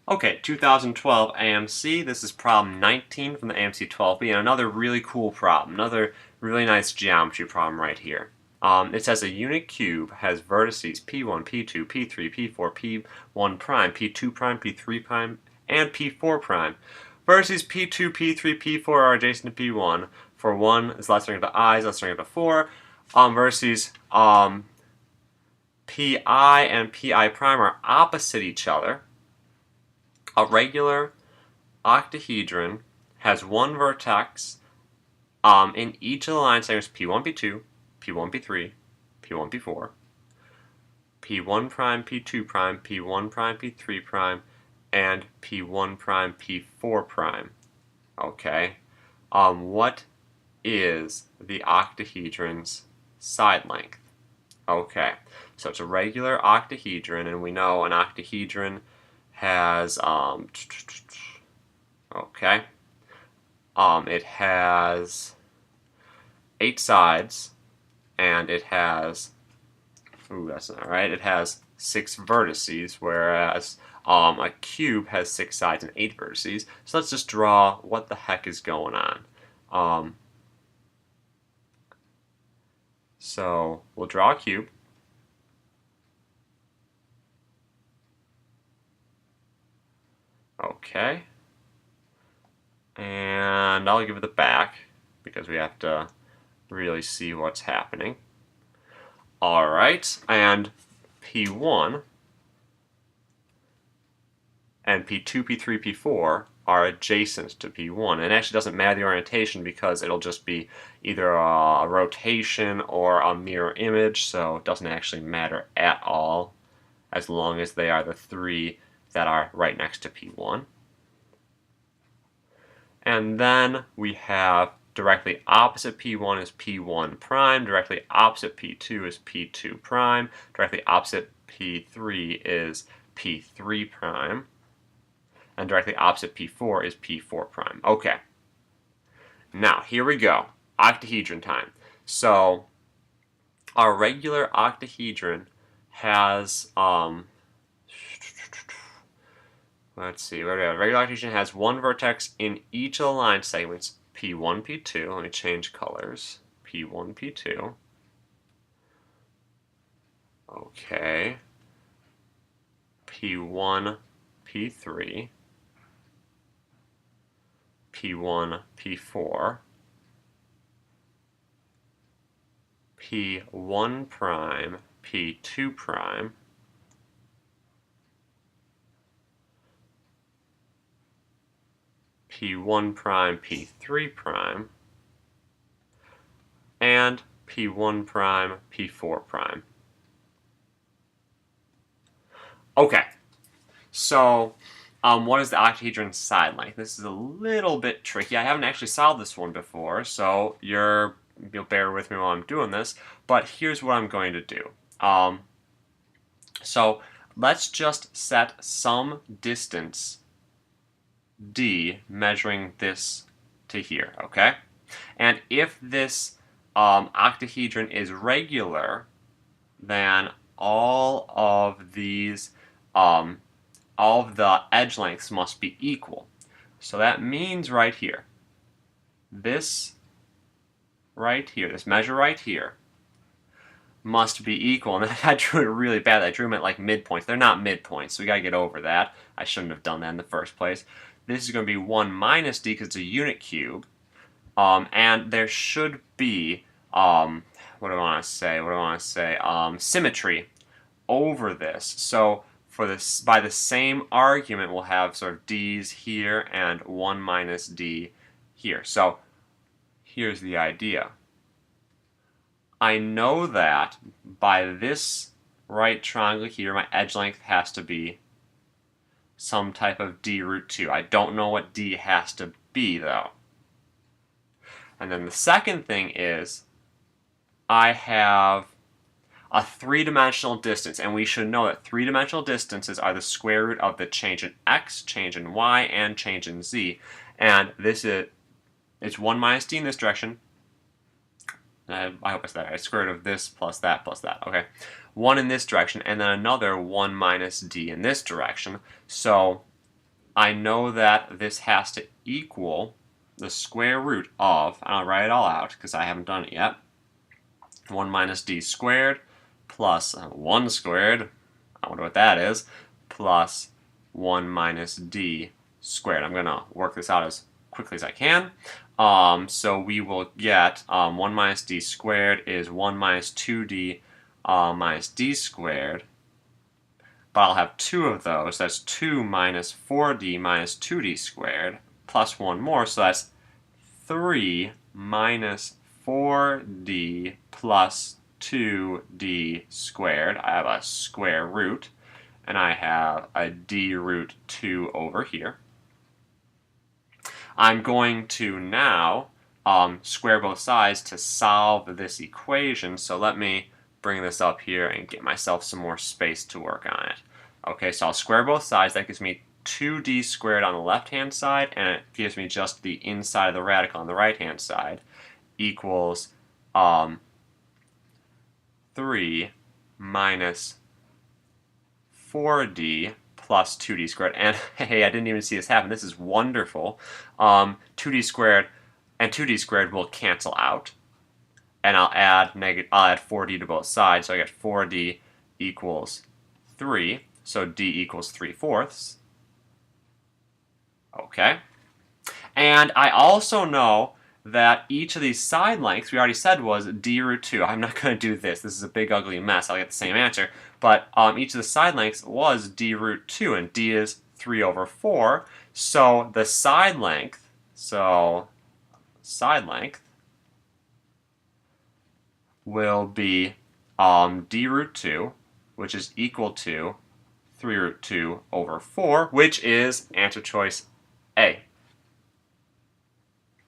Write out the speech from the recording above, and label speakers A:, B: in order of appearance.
A: Okay, 2012 AMC. This is problem 19 from the AMC12B, and another really cool problem, another really nice geometry problem right here. It says a unit cube has vertices P1, P2, P3, P4, P1 prime, P2 prime, P3 prime, and P4 prime. Vertices P2, P3, P4 are adjacent to P1. For 1 is less than or equal to I is less than or equal to 4. Vertices PI and PI prime are opposite each other. A regular octahedron has one vertex in each of the line segments P1, P2, P1, P3, P1, P4, P1 prime, P2 prime, P1 prime, P3 prime, and P1 prime, P4 prime. Okay. What is the octahedron's side length? Okay. So it's a regular octahedron, and we know an octahedron has it has 8 sides, and it has that's not right. It has 6 vertices, whereas a cube has 6 sides and 8 vertices. So let's just draw what the heck is going on. So we'll draw a cube. Okay. And I'll give it the back because we have to really see what's happening. Alright, and P1 and P2, P3, P4 are adjacent to P1. And it actually doesn't matter the orientation because it'll just be either a rotation or a mirror image, so it doesn't actually matter at all as long as they are the 3 that are right next to P1. And then we have directly opposite P1 is P1 prime, directly opposite P2 is P2 prime, directly opposite P3 is P3 prime, and directly opposite P4 is P4 prime. Okay. Now, here we go. Octahedron time. So, our regular octahedron has let's see, what do we have? Regular octahedron has one vertex in each of the line segments, P1, P2. Let me change colors. P1, P2. Okay. P1, P3. P1, P4. P1 prime, P2 prime. P1 prime, P3 prime, and P1 prime, P4 prime. Okay, so what is the octahedron's side length? This is a little bit tricky. I haven't actually solved this one before, so you'll bear with me while I'm doing this, but here's what I'm going to do. So let's just set some distance D measuring this to here, okay? And if this octahedron is regular, then all of these, all of the edge lengths must be equal. So that means right here, this right here, this measure right here, must be equal. And I drew it really bad. I drew them at like midpoints. They're not midpoints, so we gotta get over that. I shouldn't have done that in the first place. This is going to be 1 minus d because it's a unit cube. And there should be, what do I want to say? Symmetry over this. So for this, by the same argument, we'll have sort of d's here and 1 minus d here. So here's the idea. I know that by this right triangle here, my edge length has to be some type of d root 2. I don't know what d has to be, though. And then the second thing is I have a 3-dimensional distance, and we should know that 3-dimensional distances are the square root of the change in x, change in y, and change in z. And this is, it's 1 minus d in this direction. I hope I said that right. Square root of this plus that, okay? 1 in this direction, and then another 1 minus d in this direction. So I know that this has to equal the square root of, and I'll write it all out because I haven't done it yet, 1 minus d squared plus 1 squared, I wonder what that is, plus 1 minus d squared. I'm going to work this out as quickly as I can. So we will get 1 minus d squared is 1 minus 2d minus d squared. But I'll have two of those. That's 2 minus 4d minus 2d squared, plus one more, so that's 3 minus 4d plus 2d squared. I have a square root, and I have a d root 2 over here. I'm going to now square both sides to solve this equation, so let me bring this up here and get myself some more space to work on it. Okay, so I'll square both sides. That gives me 2d squared on the left-hand side, and it gives me just the inside of the radical on the right-hand side, equals 3 minus 4d plus 2d squared. And hey, I didn't even see this happen. This is wonderful. 2d squared and 2d squared will cancel out. And I'll add 4d to both sides, so I get 4d equals 3. So d equals 3/4. Okay. And I also know that each of these side lengths, we already said, was d root 2. I'm not going to do this. This is a big ugly mess. I'll get the same answer. But each of the side lengths was d root 2, and d is 3/4. So the side length, will be d root 2, which is equal to 3 root 2 over 4, which is answer choice A.